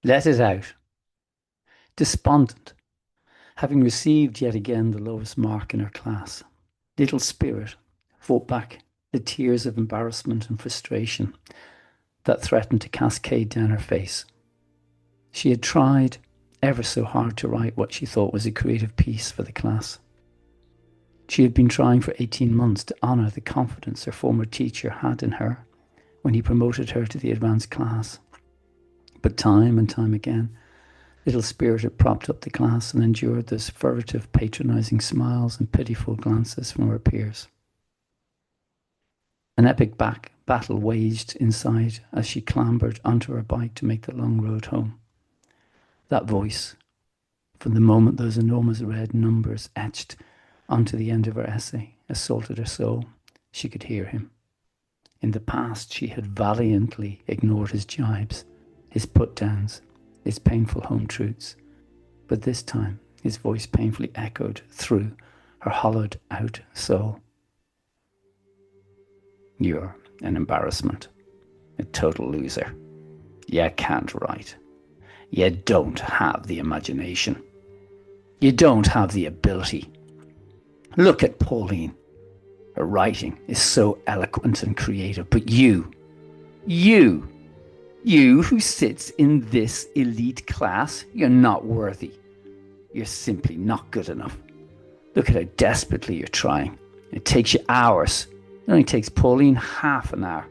Let it out. Despondent, having received yet again the lowest mark in her class, little Spirit fought back the tears of embarrassment and frustration that threatened to cascade down her face. She had tried ever so hard to write what she thought was a creative piece for the class. She had been trying for 18 months to honour the confidence her former teacher had in her when he promoted her to the advanced class. But time and time again, little Spirit had propped up the class and endured those furtive, patronising smiles and pitiful glances from her peers. An epic battle waged inside as she clambered onto her bike to make the long road home. That voice, from the moment those enormous red numbers etched onto the end of her essay assaulted her soul, she could hear him. In the past, she had valiantly ignored his jibes, his put-downs, his painful home truths. But this time, his voice painfully echoed through her hollowed-out soul. You're an embarrassment, a total loser. You can't write. You don't have the imagination. You don't have the ability. Look at Pauline. Her writing is so eloquent and creative, but you who sits in this elite class, you're not worthy. You're simply not good enough. Look at how desperately you're trying. It takes you hours. It only takes Pauline half an hour.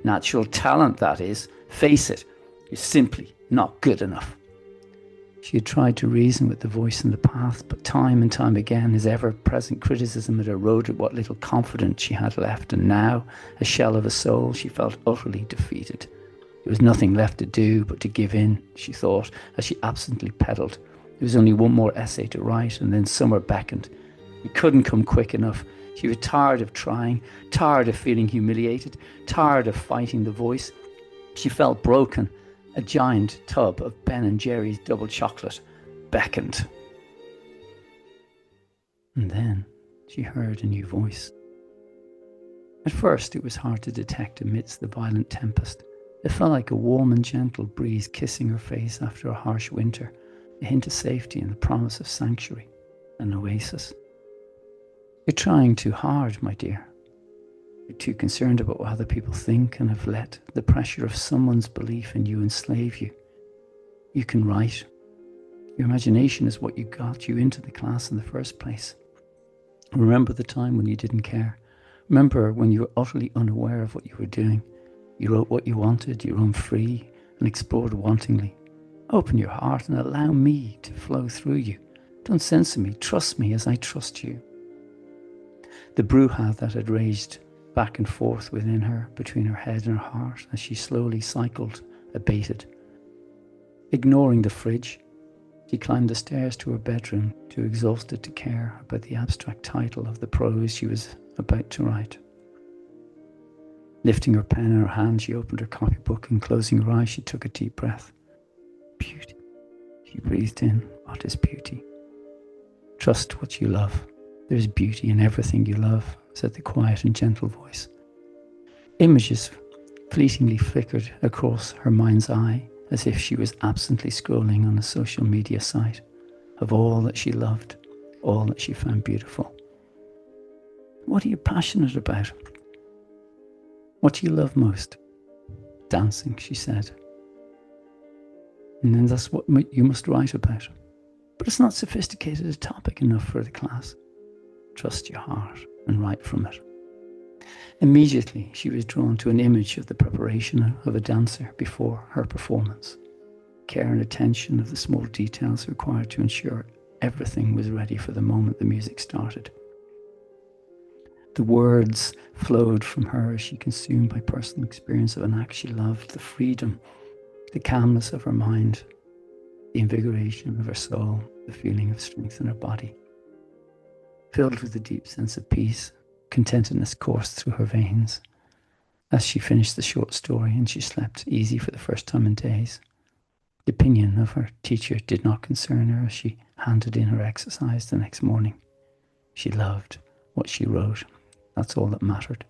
Natural talent, that is. Face it, you're simply not good enough. She had tried to reason with the voice in the past, but time and time again his ever-present criticism had eroded what little confidence she had left, and now, a shell of a soul, she felt utterly defeated. There was nothing left to do but to give in, she thought, as she absently pedalled. There was only one more essay to write, and then summer beckoned. It couldn't come quick enough. She was tired of trying, tired of feeling humiliated, tired of fighting the voice. She felt broken. A giant tub of Ben & Jerry's double chocolate beckoned. And then she heard a new voice. At first it was hard to detect amidst the violent tempest. It felt like a warm and gentle breeze kissing her face after a harsh winter, a hint of safety and the promise of sanctuary, an oasis. You're trying too hard, my dear. You're too concerned about what other people think and have let the pressure of someone's belief in you enslave you. You can write. Your imagination is what got you into the class in the first place. Remember the time when you didn't care. Remember when you were utterly unaware of what you were doing. You wrote what you wanted, you roamed free and explored wantingly. Open your heart and allow me to flow through you. Don't censor me, trust me as I trust you. The brouhaha that had raged back and forth within her, between her head and her heart, as she slowly cycled, abated. Ignoring the fridge, she climbed the stairs to her bedroom, too exhausted to care about the abstract title of the prose she was about to write. Lifting her pen in her hand, she opened her copybook and closing her eyes, she took a deep breath. Beauty, she breathed in. What is beauty? Trust what you love. There's beauty in everything you love, said the quiet and gentle voice. Images fleetingly flickered across her mind's eye as if she was absently scrolling on a social media site of all that she loved, all that she found beautiful. What are you passionate about? What do you love most? Dancing, she said. And then that's what you must write about. But it's not sophisticated a topic enough for the class. Trust your heart and write from it. Immediately, she was drawn to an image of the preparation of a dancer before her performance. Care and attention of the small details required to ensure everything was ready for the moment the music started. The words flowed from her as she consumed by personal experience of an act she loved, the freedom, the calmness of her mind, the invigoration of her soul, the feeling of strength in her body. Filled with a deep sense of peace, contentedness coursed through her veins as she finished the short story, and she slept easy for the first time in days. The opinion of her teacher did not concern her as she handed in her exercise the next morning. She loved what she wrote. That's all that mattered.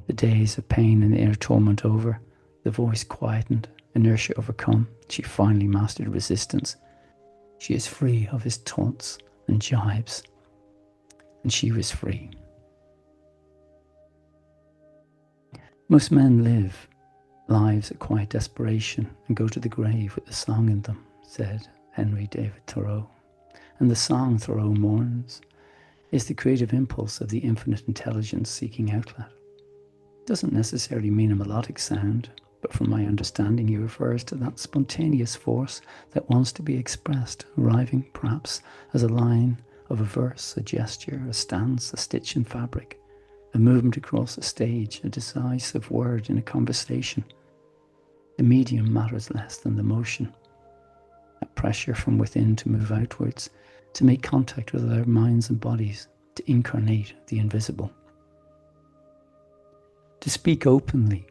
The days of pain and inner torment over, the voice quietened Inertia overcome, she finally mastered resistance. She is free of his taunts and jibes, and she was free. Most men live lives of quiet desperation and go to the grave with a song in them, said Henry David Thoreau. And the song Thoreau mourns is the creative impulse of the infinite intelligence seeking outlet. It doesn't necessarily mean a melodic sound, but from my understanding he refers to that spontaneous force that wants to be expressed, arriving perhaps as a line of a verse, a gesture, a stance, a stitch in fabric, a movement across a stage, a decisive word in a conversation. The medium matters less than the motion. That pressure from within to move outwards, to make contact with our minds and bodies, to incarnate the invisible. To speak openly,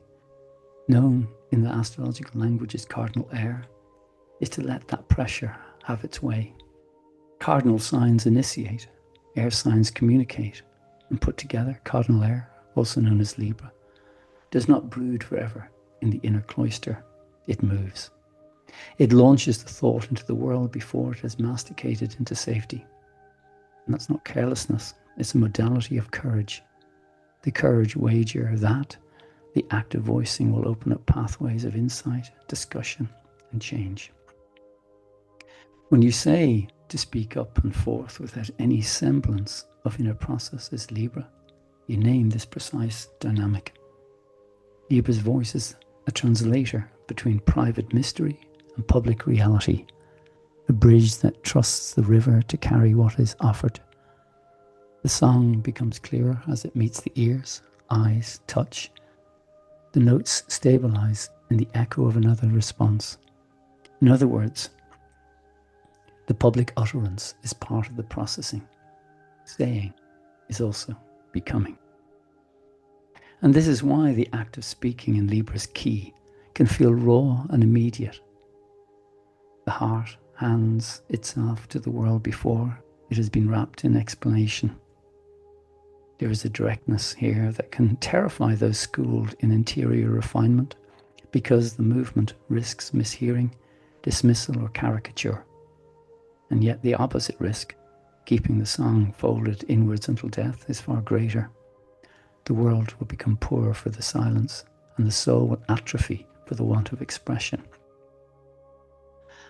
known in the astrological language as Cardinal Air, is to let that pressure have its way. Cardinal signs initiate, air signs communicate, and put together, Cardinal Air, also known as Libra, does not brood forever in the inner cloister. It moves. It launches the thought into the world before it has masticated into safety. And that's not carelessness, it's a modality of courage. The courage wager that the act of voicing will open up pathways of insight, discussion, and change. When you say to speak up and forth without any semblance of inner process as Libra, you name this precise dynamic. Libra's voice is a translator between private mystery and public reality, a bridge that trusts the river to carry what is offered. The song becomes clearer as it meets the ears, eyes, touch. The notes stabilize in the echo of another response. In other words, the public utterance is part of the processing. Saying is also becoming. And this is why the act of speaking in Libra's key can feel raw and immediate. The heart hands itself to the world before it has been wrapped in explanation. There is a directness here that can terrify those schooled in interior refinement because the movement risks mishearing, dismissal, or caricature. And yet the opposite risk, keeping the song folded inwards until death, is far greater. The world will become poor for the silence, and the soul will atrophy for the want of expression.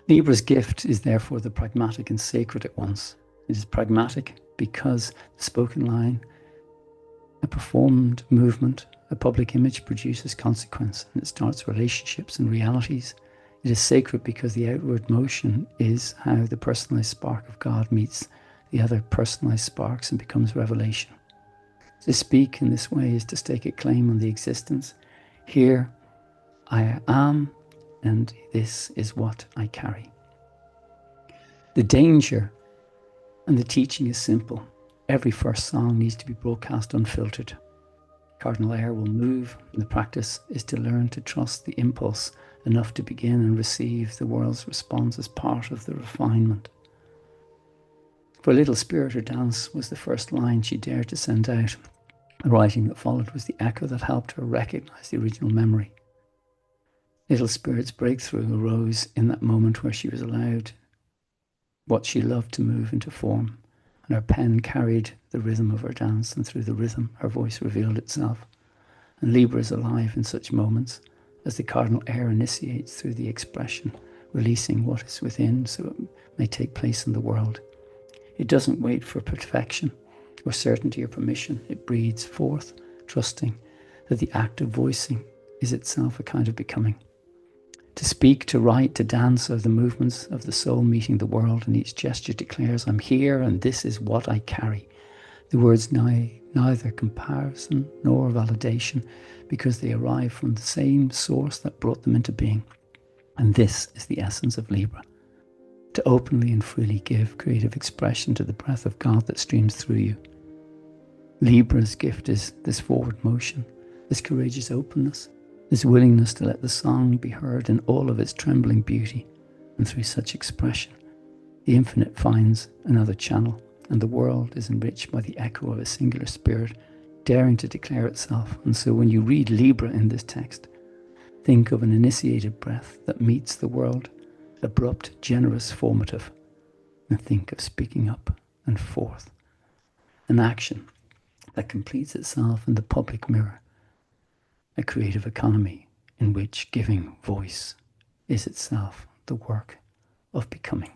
Libra's gift is therefore the pragmatic and sacred at once. It is pragmatic because the spoken line, a performed movement, a public image produces consequence, and it starts relationships and realities. It is sacred because the outward motion is how the personalized spark of God meets the other personalized sparks and becomes revelation. To speak in this way is to stake a claim on the existence. Here I am, and this is what I carry. The danger and the teaching is simple. Every first song needs to be broadcast unfiltered. Cardinal Air will move, and the practice is to learn to trust the impulse enough to begin and receive the world's response as part of the refinement. For Little Spirit, her dance was the first line she dared to send out. The writing that followed was the echo that helped her recognize the original memory. Little Spirit's breakthrough arose in that moment where she was allowed what she loved to move into form, and her pen carried the rhythm of her dance, and through the rhythm her voice revealed itself. And Libra is alive in such moments as the Cardinal Air initiates through the expression, releasing what is within so it may take place in the world. It doesn't wait for perfection or certainty or permission. It breathes forth, trusting that the act of voicing is itself a kind of becoming. To speak, to write, to dance are the movements of the soul meeting the world, and each gesture declares, I'm here and this is what I carry. The words neither comparison nor validation, because they arrive from the same source that brought them into being. And this is the essence of Libra. To openly and freely give creative expression to the breath of God that streams through you. Libra's gift is this forward motion, this courageous openness, this willingness to let the song be heard in all of its trembling beauty. And through such expression, the infinite finds another channel, and the world is enriched by the echo of a singular spirit daring to declare itself. And so when you read Libra in this text, Think of an initiated breath that meets the world, abrupt, generous, formative. And think of speaking up and forth, an action that completes itself in the public mirror, a creative economy in which giving voice is itself the work of becoming.